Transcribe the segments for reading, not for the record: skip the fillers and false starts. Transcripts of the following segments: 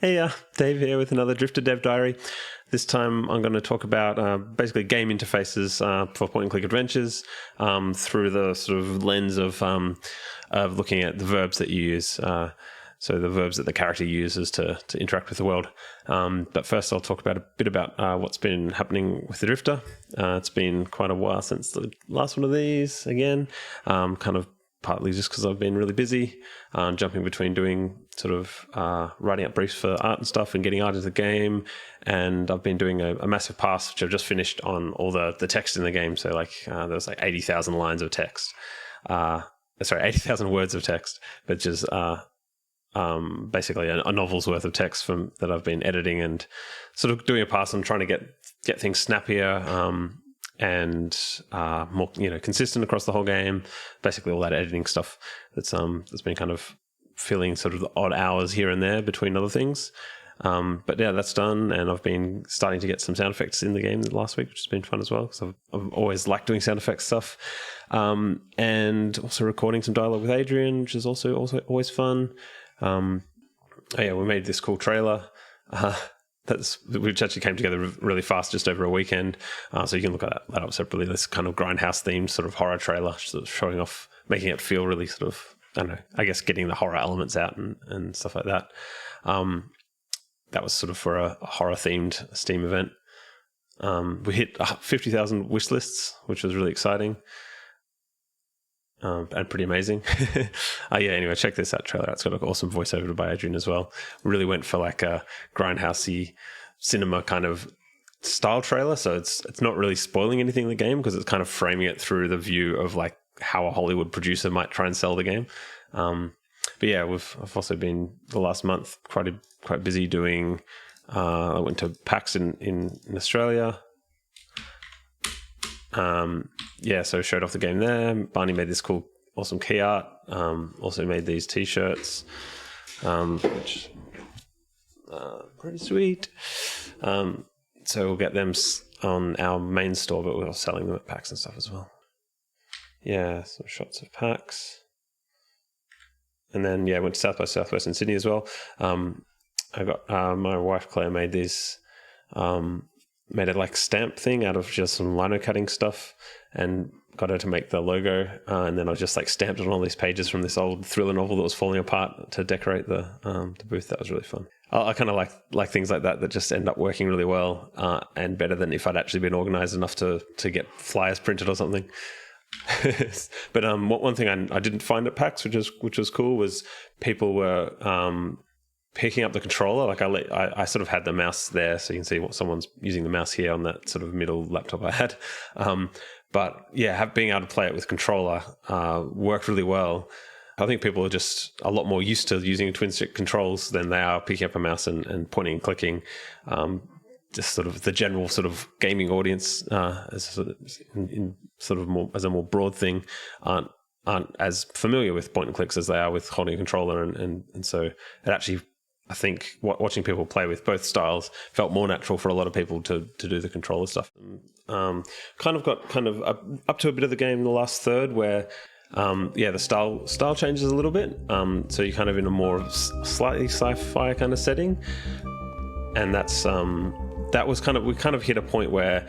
Hey, Dave here with another Drifter Dev Diary. This time I'm going to talk about basically game interfaces for point-and-click adventures through the sort of lens of looking at the verbs that you use. So the verbs that the character uses to interact with the world. But first I'll talk about a bit about what's been happening with the Drifter. It's been quite a while since the last one of these again, kind of partly just because I've been really busy, jumping between doing sort of writing up briefs for art and stuff and getting art into the game. And I've been doing a massive pass, which I've just finished on all the text in the game. So there was 80,000 lines of text. 80,000 words of text, which is basically a novel's worth of text that I've been editing and sort of doing a pass on trying to get things snappier, and more consistent across the whole game. Basically all that editing stuff that's been kind of filling sort of the odd hours here and there between other things. But yeah, that's done, and I've been starting to get some sound effects in the game last week, which has been fun as well, because I've always liked doing sound effects stuff. And also recording some dialogue with Adrian, which is also always fun. We made this cool trailer which actually came together really fast, just over a weekend. So you can look at that up separately. This kind of grindhouse themed sort of horror trailer, sort of showing off, making it feel really sort of, I guess getting the horror elements out and stuff like that. That was sort of for a horror themed Steam event. We hit 50,000 wish lists, which was really exciting. And pretty amazing. Anyway, check this out trailer. It's got an awesome voiceover by Adrian as well. Really went for like a grindhousey cinema kind of style trailer. So it's not really spoiling anything in the game, because it's kind of framing it through the view of like how a Hollywood producer might try and sell the game. But yeah, I've also been the last month quite busy doing. I went to PAX in Australia. So showed off the game there. Barney made this cool, awesome key art. Also made these t-shirts, which pretty sweet. So we'll get them on our main store, but we're selling them at PAX and stuff as well. Yeah, some shots of PAX. And then, I went to South by Southwest in Sydney as well. I got my wife Claire made these. Made a like stamp thing out of just some lino cutting stuff, and got her to make the logo, and then I just like stamped it on all these pages from this old thriller novel that was falling apart to decorate the booth. That was really fun. I kind of like things like that just end up working really well, and better than if I'd actually been organized enough to get flyers printed or something. But one thing I didn't find at PAX, which was cool, was people were picking up the controller. Like I sort of had the mouse there, so you can see what someone's using the mouse here on that sort of middle laptop I had. But yeah, being able to play it with controller worked really well. I think people are just a lot more used to using twin stick controls than they are picking up a mouse and pointing and clicking. Just sort of the general sort of gaming audience, as sort of more as a more broad thing, aren't as familiar with point and clicks as they are with holding a controller, and so it actually, I think watching people play with both styles felt more natural for a lot of people to do the controller stuff. Kind of got up to a bit of the game in the last third where, the style changes a little bit. So you're kind of in a more slightly sci-fi kind of setting, and we kind of hit a point where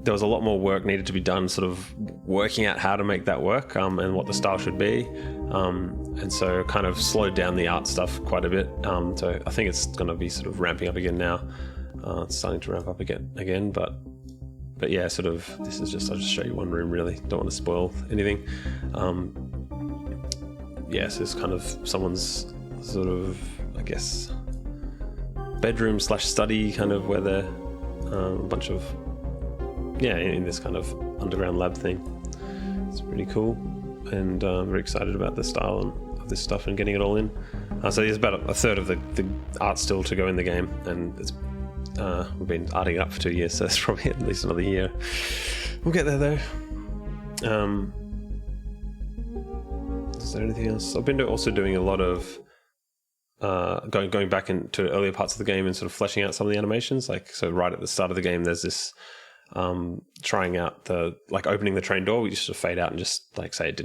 there was a lot more work needed to be done, sort of working out how to make that work, and what the style should be. And so kind of slowed down the art stuff quite a bit. So I think it's going to be sort of ramping up again now. It's starting to ramp up again, but yeah, sort of, I'll just show you one room really. Don't want to spoil anything. So it's kind of someone's sort of, I guess, bedroom / study, kind of where they're a bunch of, in this kind of underground lab thing. It's pretty cool, and very excited about the style of this stuff and getting it all in. So there's about a third of the art still to go in the game, and it's we've been arting it up for 2 years, so it's probably at least another year. We'll get there though. Is there anything else? I've been also doing a lot of going back into earlier parts of the game and sort of fleshing out some of the animations. So right at the start of the game, there's this trying out opening the train door. We used to fade out and just say it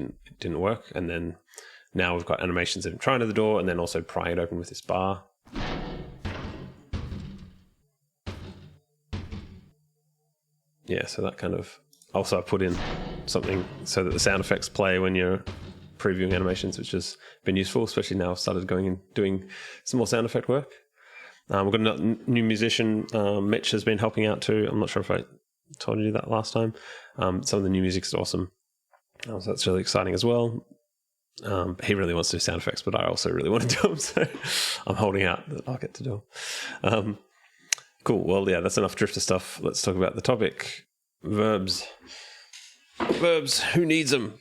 didn't work, and then now we've got animations of him trying to the door and then also prying it open with this bar. yeah, so that kind of... Also, I put in something so that the sound effects play when you're previewing animations, which has been useful, especially now I've started going and doing some more sound effect work. We've got a new musician, Mitch has been helping out too. I'm not sure if I told you that last time. Some of the new music is awesome. So that's really exciting as well. He really wants to do sound effects, but I also really want to do them, so I'm holding out that I'll get to do them. Cool. Well, yeah, that's enough Drifter stuff. Let's talk about the topic. Verbs. Verbs. Who needs them?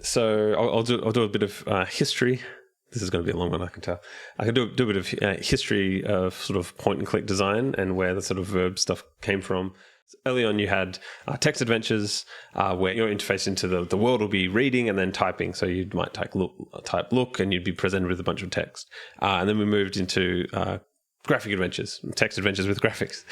So I'll do a bit of history. This is going to be a long one, I can tell. I can do a bit of history of sort of point and click design and where the sort of verb stuff came from. Early on, you had text adventures where your interface into the world will be reading and then typing. So you might type look, and you'd be presented with a bunch of text. And then we moved into graphic adventures, text adventures with graphics.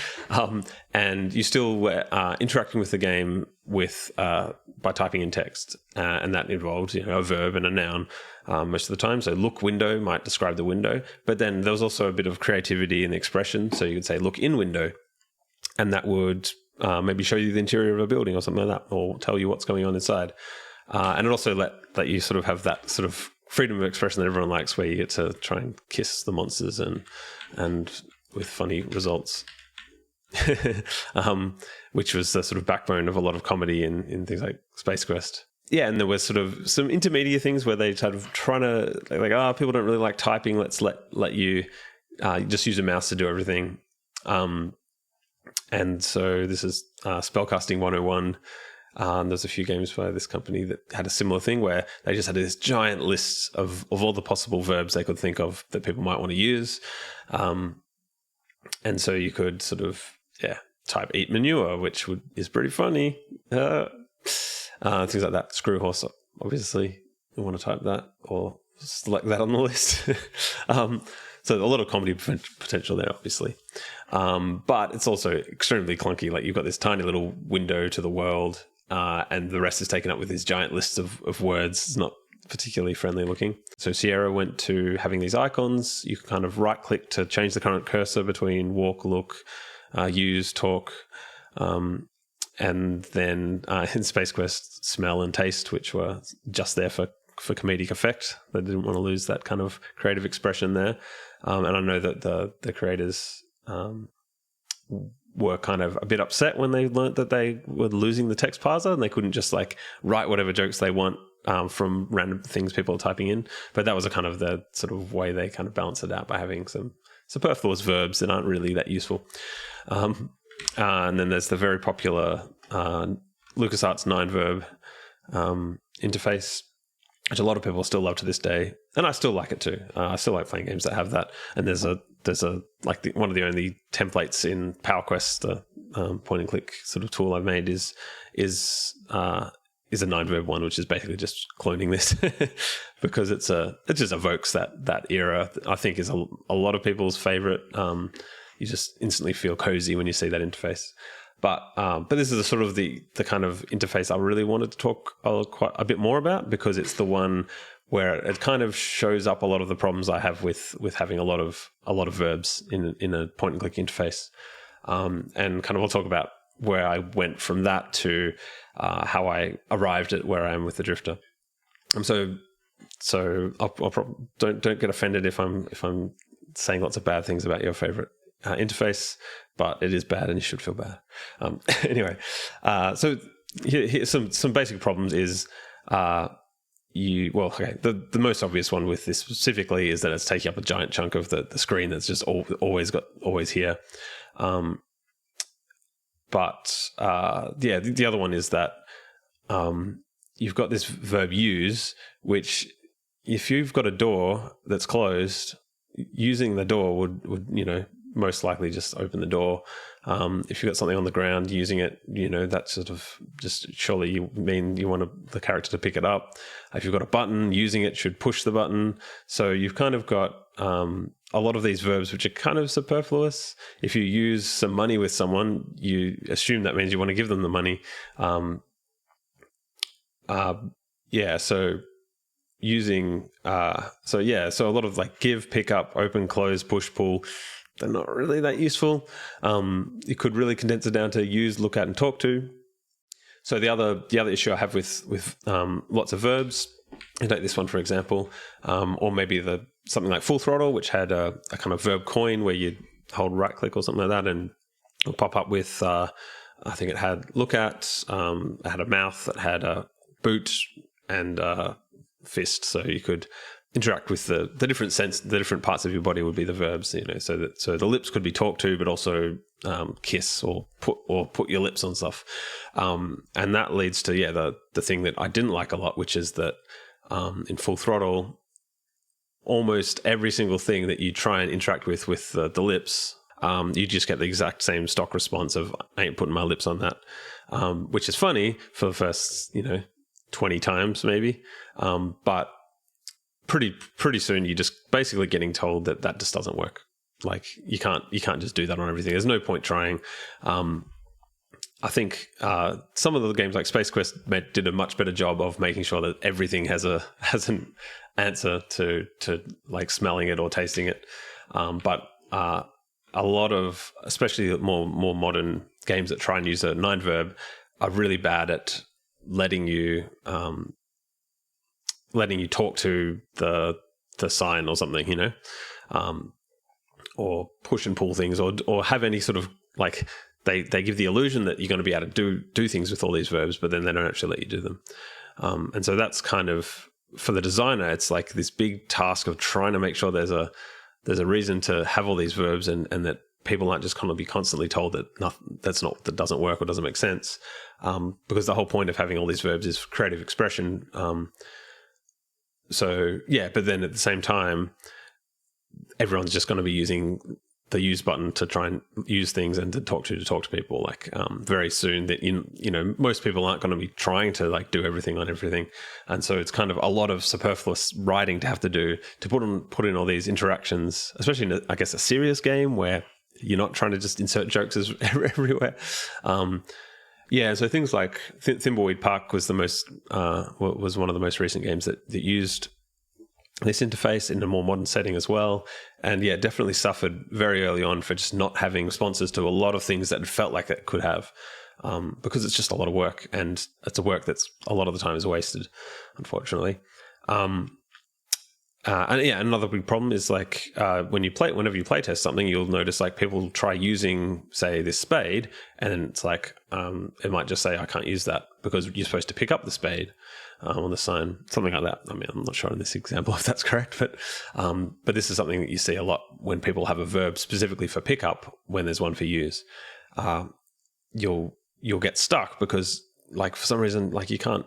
And you still were interacting with the game by typing in text. And that involved a verb and a noun most of the time. So look window might describe the window. But then there was also a bit of creativity in the expression. So you could say look in window. And that would maybe show you the interior of a building or something like that, or tell you what's going on inside. And it also let you sort of have that sort of freedom of expression that everyone likes, where you get to try and kiss the monsters and with funny results, which was the sort of backbone of a lot of comedy in things like Space Quest. Yeah, and there was sort of some intermediate things where they sort of trying to people don't really like typing. Let's let you just use a mouse to do everything. And so this is Spellcasting 101. There's a few games by this company that had a similar thing where they just had this giant list of all the possible verbs they could think of that people might want to use. And so you could sort of, type eat manure, which is pretty funny. Things like that. Screw horse, obviously. You want to type that or select that on the list. So a lot of comedy potential there, obviously. But it's also extremely clunky. Like you've got this tiny little window to the world, and the rest is taken up with these giant lists of words. It's not particularly friendly looking. So Sierra went to having these icons. You can kind of right click to change the current cursor between walk, look, use, talk, and then in Space Quest, smell and taste, which were just there for comedic effect. They didn't want to lose that kind of creative expression there. And I know that the creators were kind of a bit upset when they learnt that they were losing the text parser and they couldn't just like write whatever jokes they want from random things people are typing in. But that was a kind of the sort of way they kind of balance it out by having some superfluous verbs that aren't really that useful. And then there's the very popular LucasArts 9-verb interface, which a lot of people still love to this day, and I still like it too. I still like playing games that have that. And there's a one of the only templates in PowerQuest, the point and click sort of tool I've made is a 9-verb one, which is basically just cloning this because it just evokes that era. I think is a lot of people's favorite. You just instantly feel cozy when you see that interface. But this is sort of the kind of interface I really wanted to talk quite a bit more about, because it's the one where it kind of shows up a lot of the problems I have with having a lot of verbs in a point and click interface, and kind of we'll talk about where I went from that to how I arrived at where I am with the Drifter. So don't get offended if I'm saying lots of bad things about your favorite interface, but it is bad and you should feel bad. Anyway, so here's some basic problems is the most obvious one with this specifically is that it's taking up a giant chunk of the screen that's just always here. But the other one is that you've got this verb use, which if you've got a door that's closed, using the door would most likely just open the door. If you've got something on the ground, using it, that sort of just surely you mean you want the character to pick it up. If you've got a button, using it should push the button. So you've kind of got a lot of these verbs which are kind of superfluous. If you use some money with someone, you assume that means you want to give them the money. So using so a lot of like give, pick up, open, close, push, pull, they're not really that useful. You could really condense it down to use, look at, and talk to. So the other issue I have with lots of verbs, I take this one for example, or maybe something like Full Throttle, which had a kind of verb coin where you hold right click or something like that, and it'll pop up with I think it had look at, it had a mouth, it had a boot and a fist, so you could interact with the different parts of your body would be the verbs, so the lips could be talked to, but also kiss or put your lips on stuff, and that leads to the thing that I didn't like a lot, which is that in Full Throttle, almost every single thing that you try and interact with the lips, you just get the exact same stock response of I ain't putting my lips on that, which is funny for the first 20 times maybe, but pretty soon you're just basically getting told that just doesn't work. Like you can't just do that on everything. There's no point trying. I think some of the games like Space Quest did a much better job of making sure that everything has an answer to like smelling it or tasting it, but a lot of, especially more modern games that try and use a 9 verb, are really bad at letting you talk to the sign or something, or push and pull things, or have any sort of like they give the illusion that you're going to be able to do things with all these verbs, but then they don't actually let you do them. And so that's kind of, for the designer, it's like this big task of trying to make sure there's a reason to have all these verbs, and that people aren't just going to be constantly told that that doesn't work or doesn't make sense, because the whole point of having all these verbs is creative expression. But then at the same time, everyone's just going to be using the use button to try and use things and to talk to people. Like very soon, that most people aren't going to be trying to like do everything on everything, and so it's kind of a lot of superfluous writing to have to do to put in all these interactions, especially in I guess a serious game where you're not trying to just insert jokes everywhere. So things like Thimbleweed Park was was one of the most recent games that used this interface in a more modern setting as well, and definitely suffered very early on for just not having responses to a lot of things that it felt like it could have, because it's just a lot of work, and it's a work that's a lot of the time is wasted, unfortunately. Another big problem is like whenever you play test something, you'll notice like people try using, say, this spade, and it's like it might just say I can't use that because you're supposed to pick up the spade on the sign, something like that. I mean, I'm not sure in this example if that's correct, but this is something that you see a lot when people have a verb specifically for pickup when there's one for use. You'll get stuck because, like, for some reason, like you can't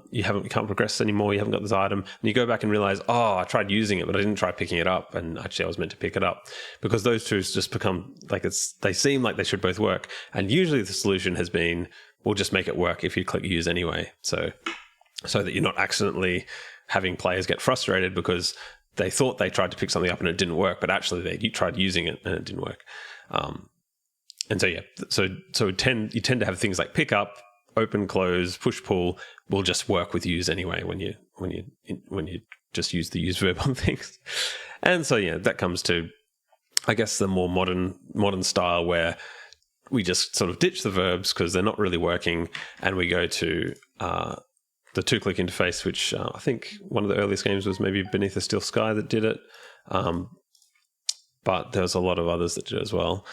progress anymore. You haven't got this item, and you go back and realize, I tried using it, but I didn't try picking it up, and actually I was meant to pick it up, because those two just become like they seem like they should both work, and usually the solution has been, we'll just make it work if you click use anyway, so that you're not accidentally having players get frustrated because they thought they tried to pick something up and it didn't work, but actually you tried using it and it didn't work. So you tend to have things like pick up, open, close, push, pull will just work with use anyway when you just use the use verb on things. And so that comes to, I guess, the more modern style where we just sort of ditch the verbs because they're not really working, and we go to the 2-click interface, which I think one of the earliest games was maybe Beneath a Steel Sky that did it, but there's a lot of others that did it as well.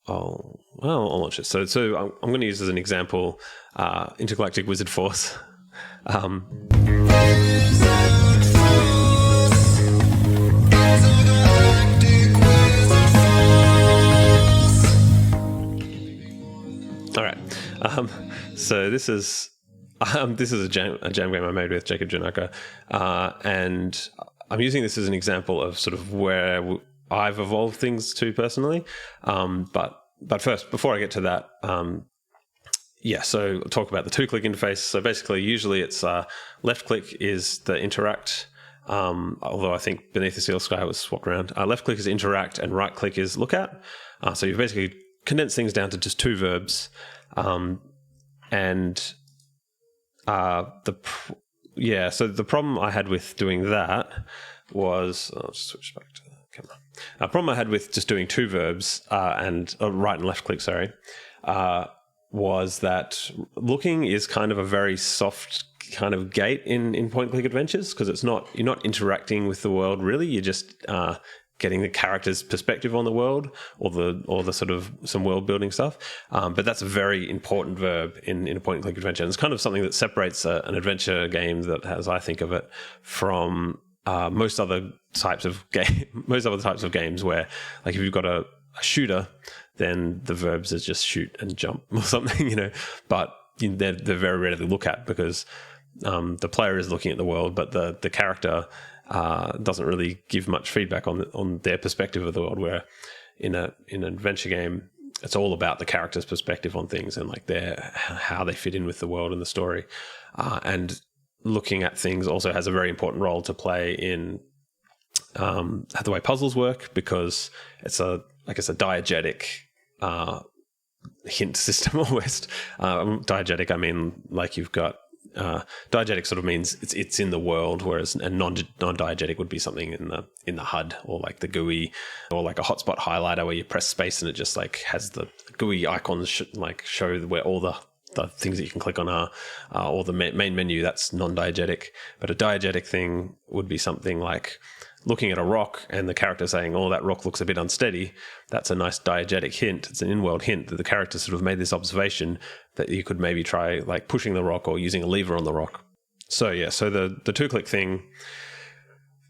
I'll launch it. So I'm going to use as an example Intergalactic Wizard Force. All right. So this is a jam game I made with Jacob Janaka, and I'm using this as an example of sort of where I've evolved things to personally. But first, before I get to that, so I'll talk about the 2-click interface. So basically, usually it's left click is the interact, although I think Beneath the Steel Sky was swapped around. Left click is interact and right click is look at. So you basically condense things down to just 2 verbs. So the problem I had with doing that was, I'll just switch back to the A problem I had with just doing two verbs and right and left click, was that looking is kind of a very soft kind of gate in point click adventures, because you're not interacting with the world really. You're just getting the character's perspective on the world, or the sort of some world building stuff. But that's a very important verb in a point and click adventure. And it's kind of something that separates an adventure game that, as I think of it, from most other types of games where, like, if you've got a shooter, then the verbs is just shoot and jump or something, but they're very rarely look at, because the player is looking at the world, but the character doesn't really give much feedback on their perspective of the world. Where in an adventure game, it's all about the character's perspective on things and like how they fit in with the world and the story. And looking at things also has a very important role to play in the way puzzles work, because it's a diegetic hint system almost. Diegetic, I mean, like you've got diegetic sort of means it's in the world, whereas a non-diegetic would be something in the HUD, or like the GUI, or like a hotspot highlighter where you press space and it just like has the GUI icons show where all the things that you can click on are, or the main menu. That's non-diegetic. But a diegetic thing would be something like looking at a rock and the character saying, "Oh, that rock looks a bit unsteady." That's a nice diegetic hint. It's an in-world hint that the character sort of made this observation that you could maybe try like pushing the rock or using a lever on the rock. So yeah, so the two-click thing,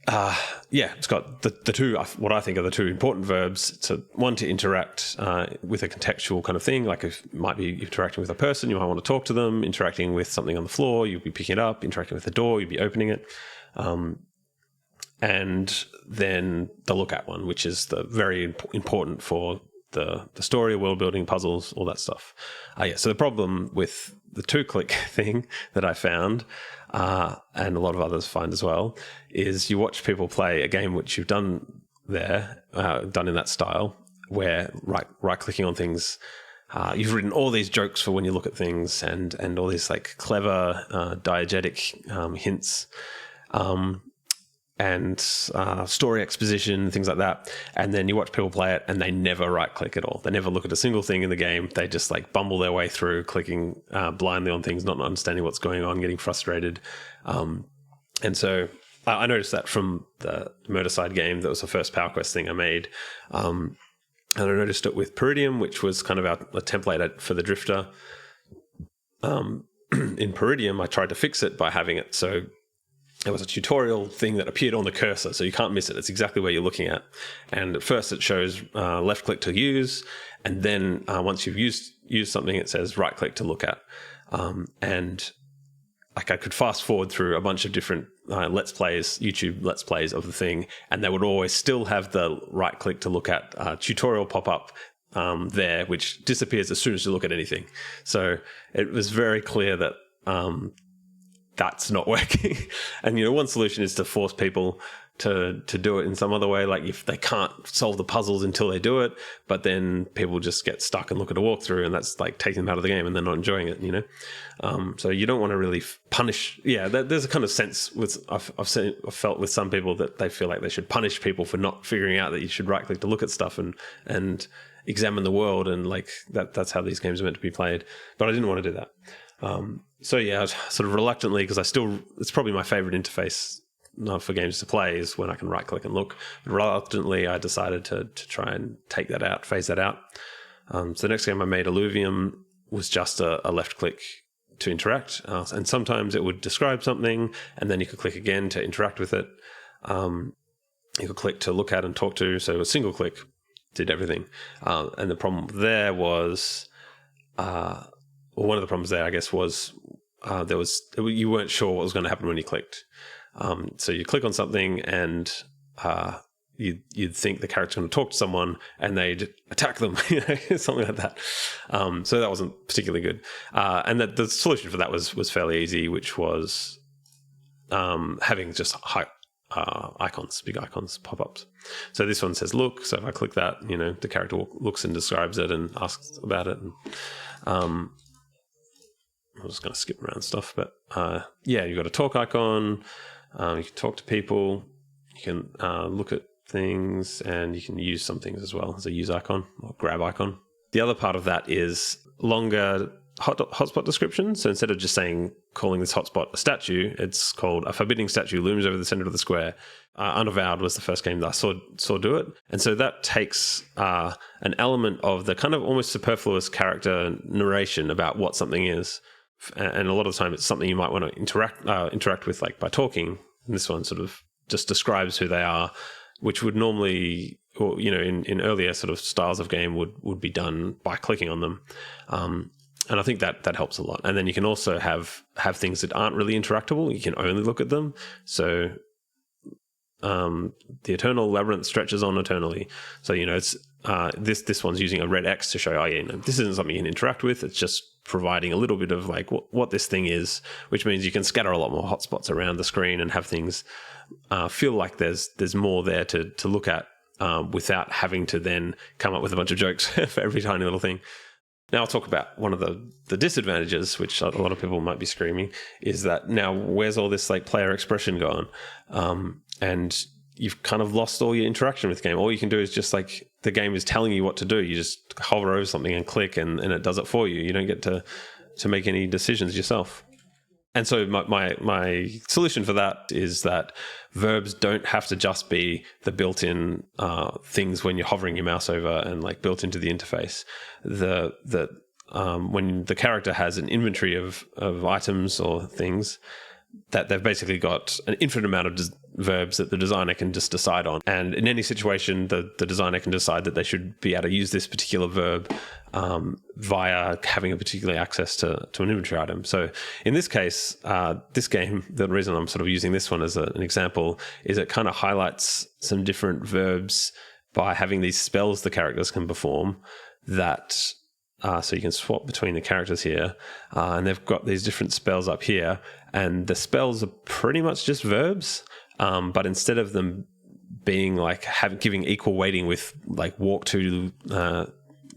it's got the two, what I think are the two important verbs. So one, to interact with a contextual kind of thing, like if it might be interacting with a person, you might want to talk to them. Interacting with something on the floor, you'd be picking it up. Interacting with the door, you'd be opening it. And then the look at one, which is the very important for the story, world building, puzzles, all that stuff. So the problem with the two-click thing that I found, and a lot of others find as well, is you watch people play a game which you've done done in that style, where right-clicking on things, you've written all these jokes for when you look at things, and all these like clever diegetic hints, and story exposition, things like that. And then you watch people play it and they never right click at all. They never look at a single thing in the game. They just like bumble their way through, clicking blindly on things, not understanding what's going on, getting frustrated. And so I noticed that from the Murderside game. That was the first Power Quest thing I made. And I noticed it with Peridium, which was kind of a template for the Drifter. In Peridium, I tried to fix it by having it so there was a tutorial thing that appeared on the cursor, so you can't miss it. It's exactly where you're looking at. And at first it shows left click to use, and then once you've used something, it says right click to look at. And like I could fast forward through a bunch of different YouTube Let's Plays of the thing, and they would always still have the right click to look at tutorial pop up there, which disappears as soon as you look at anything. So it was very clear that that's not working. And one solution is to force people to do it in some other way, like if they can't solve the puzzles until they do it, but then people just get stuck and look at a walkthrough, and that's like taking them out of the game and they're not enjoying it. So you don't want to really punish. There's a kind of sense with I've felt with some people that they feel like they should punish people for not figuring out that you should right click to look at stuff and examine the world, and like that's how these games are meant to be played. But I didn't want to do that. So I was sort of reluctantly, because it's probably my favorite interface for games to play is when I can right click and look. But reluctantly, I decided to try and take that out, phase that out. So the next game I made, Telwynium, was just a left click to interact. And sometimes it would describe something, and then you could click again to interact with it. You could click to look at and talk to. So a single click did everything. And the problem there was, one of the problems there, I guess, was you weren't sure what was going to happen when you clicked. So you click on something and you'd think the character's going to talk to someone and they'd attack them, something like that. So that wasn't particularly good. And the solution for that was fairly easy, which was having just big icons, pop-ups. So this one says look. So if I click that, the character looks and describes it and asks about it. And, I'm just going to skip around stuff, but you've got a talk icon. You can talk to people. You can look at things, and you can use some things as well as a use icon or grab icon. The other part of that is longer hotspot description. So instead of just calling this hotspot a statue, it's called a forbidding statue looms over the center of the square. Unavowed was the first game that I saw do it. And so that takes an element of the kind of almost superfluous character narration about what something is. And a lot of the time it's something you might want to interact with, like by talking. And this one sort of just describes who they are, which would normally, or in earlier sort of styles of game would be done by clicking on them. And I think that helps a lot. And then you can also have things that aren't really interactable. You can only look at them. So the eternal labyrinth stretches on eternally. So it's this one's using a red X to show, this isn't something you can interact with. It's just providing a little bit of like what this thing is, which means you can scatter a lot more hotspots around the screen and have things feel like there's more there to look at without having to then come up with a bunch of jokes for every tiny little thing. Now I'll talk about one of the disadvantages, which a lot of people might be screaming, is that now where's all this like player expression gone? And you've kind of lost all your interaction with the game. All you can do is just like the game is telling you what to do. You just hover over something and click and it does it for you. You don't get to make any decisions yourself. And so my solution for that is that verbs don't have to just be the built-in things when you're hovering your mouse over and like built into the interface. When the character has an inventory of items or things, that they've basically got an infinite amount of verbs that the designer can just decide on. And in any situation, the designer can decide that they should be able to use this particular verb via having a particular access to an inventory item. So in this case, this game, the reason I'm sort of using this one as an example is it kind of highlights some different verbs by having these spells the characters can perform that... so you can swap between the characters here, and they've got these different spells up here, and the spells are pretty much just verbs, but instead of them being like giving equal weighting with like walk to,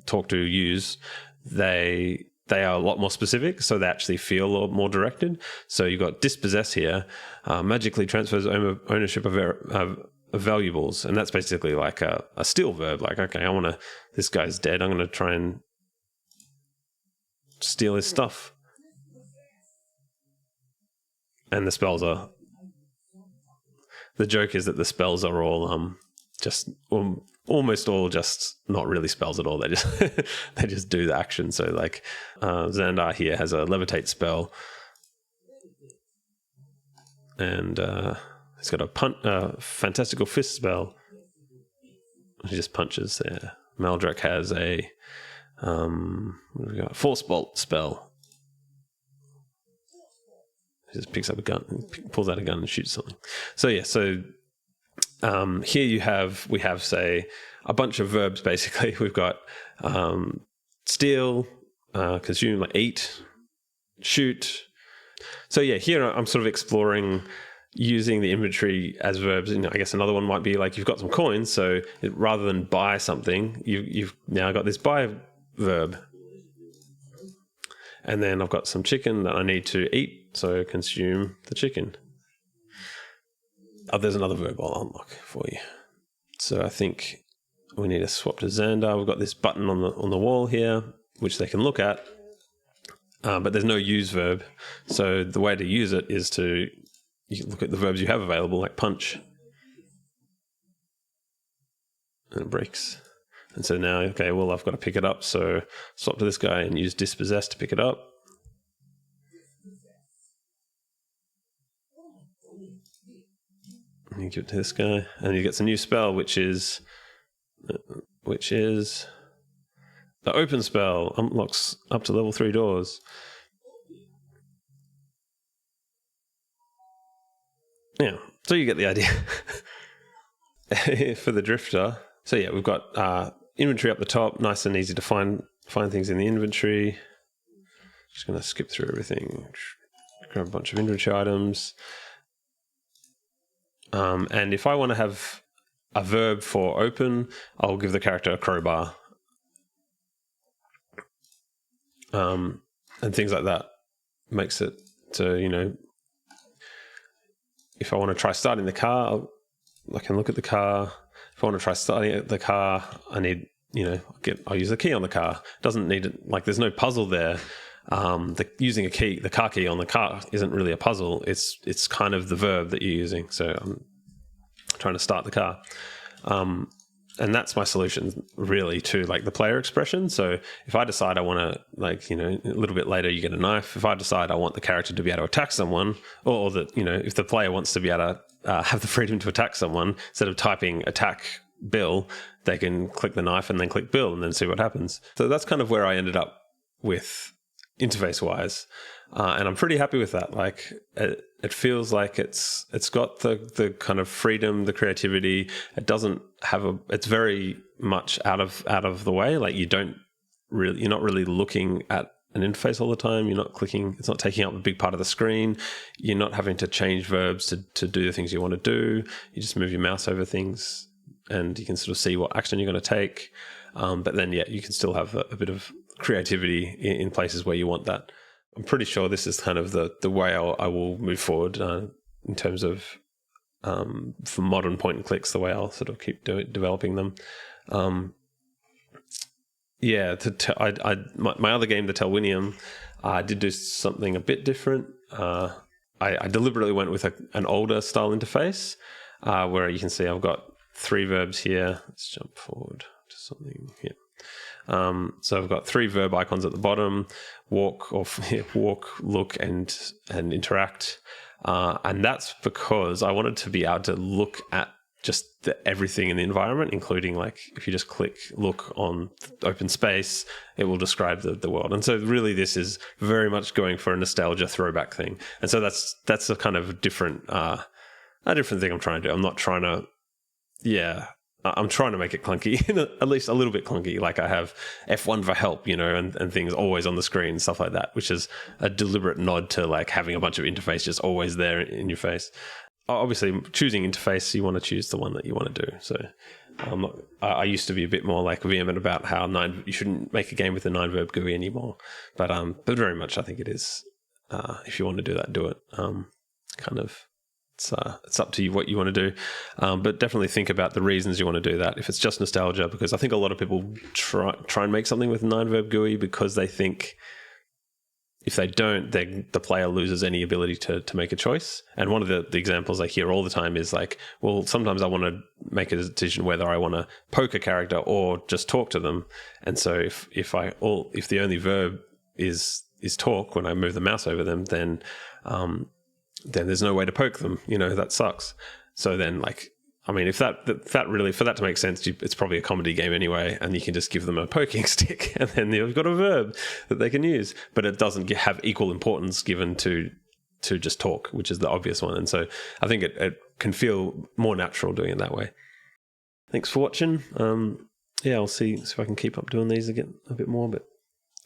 talk to, use, they are a lot more specific, so they actually feel a lot more directed. So you've got dispossess here, magically transfers ownership of valuables, and that's basically like a steal verb. Like, okay, this guy's dead, I'm going to try and steal his stuff. And the spells are... The joke is that the spells are all almost all just not really spells at all. They just they just do the action. So like Xandar here has a levitate spell, and he's got a fantastical fist spell. He just punches there. Maldrek has a what have we got? Force bolt spell. He just picks up a gun, pulls out a gun and shoots something. So yeah, here we have say a bunch of verbs basically. We've got steal, consume, like eat, shoot. So yeah, here I'm sort of exploring using the inventory as verbs. I guess another one might be like you've got some coins, so rather than buy something, you've now got this buy verb. And then I've got some chicken that I need to eat, so consume the chicken. Oh, there's another verb I'll unlock for you. So I think we need to swap to Xandar. We've got this button on the wall here, which they can look at, but there's no use verb. So the way to use it is you look at the verbs you have available, like punch, and it breaks. And so now, okay, well, I've got to pick it up. So swap to this guy and use dispossess to pick it up. And you give it to this guy, and he gets a new spell, which is the open spell. Unlocks up to level 3 doors. Yeah, so you get the idea. For the drifter. So yeah, we've got inventory up the top, nice and easy to find things in the inventory. Just going to skip through everything, grab a bunch of inventory items. And if I want to have a verb for open, I'll give the character a crowbar. And things like that. Makes it to, if I want to try starting the car, I can look at the car. If I want to try starting the car, I need, I'll use the key on the car. Doesn't need like there's no puzzle there. Using the car key on the car isn't really a puzzle. It's kind of the verb that you're using. So I'm trying to start the car. And that's my solution really to like the player expression. So if I decide I want to a little bit later you get a knife. If I decide I want the character to be able to attack someone, or that, if the player wants to be able to have the freedom to attack someone, instead of typing attack Bill, they can click the knife and then click Bill and then see what happens. So that's kind of where I ended up with interface wise. And I'm pretty happy with that. Like it feels like it's got the kind of freedom, the creativity. It doesn't have it's very much out of the way. Like you're not really looking at an interface all the time. You're not clicking. It's not taking up a big part of the screen. You're not having to change verbs to do the things you want to do. You just move your mouse over things and you can sort of see what action you're going to take. But then, you can still have a bit of creativity in places where you want that. I'm pretty sure this is kind of the way I will move forward in terms of for modern point and clicks, the way I'll sort of keep developing them. My other game, the Telwynium, I did do something a bit different. I deliberately went with an older style interface where you can see I've got 3 verbs here. Let's jump forward to something here. So I've got 3 verb icons at the bottom: walk, look, and interact. And that's because I wanted to be able to look at just everything in the environment, including like if you just click look on open space, it will describe the world. And so really this is very much going for a nostalgia throwback thing. And so that's a kind of different thing I'm trying to do. I'm not trying to, I'm trying to make it clunky, at least a little bit clunky. Like I have F1 for help, and things always on the screen, stuff like that, which is a deliberate nod to like having a bunch of interface just always there in your face. Obviously, choosing interface, you want to choose the one that you want to do. So I used to be a bit more like vehement about how you shouldn't make a game with a 9-verb GUI anymore. But very much I think it is, if you want to do that, do it. It's up to you what you want to do, but definitely think about the reasons you want to do that. If it's just nostalgia, because I think a lot of people try and make something with a 9-verb GUI because they think if they don't, the player loses any ability to make a choice. And one of the examples I hear all the time is like, well, sometimes I want to make a decision whether I want to poke a character or just talk to them. And so if the only verb is talk when I move the mouse over them, then there's no way to poke them. That sucks. So then, if that really, for that to make sense, it's probably a comedy game anyway, and you can just give them a poking stick, and then you've got a verb that they can use. But it doesn't have equal importance given to just talk, which is the obvious one. And so I think it can feel more natural doing it that way. Thanks for watching. I'll see if I can keep up doing these again a bit more, but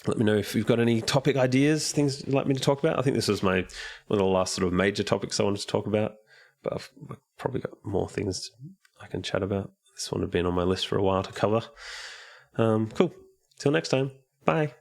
let me know if you've got any topic ideas, things you'd like me to talk about. I think this was one of the last sort of major topics I wanted to talk about, but I've probably got more things I can chat about. This one had been on my list for a while to cover. Cool. Till next time. Bye.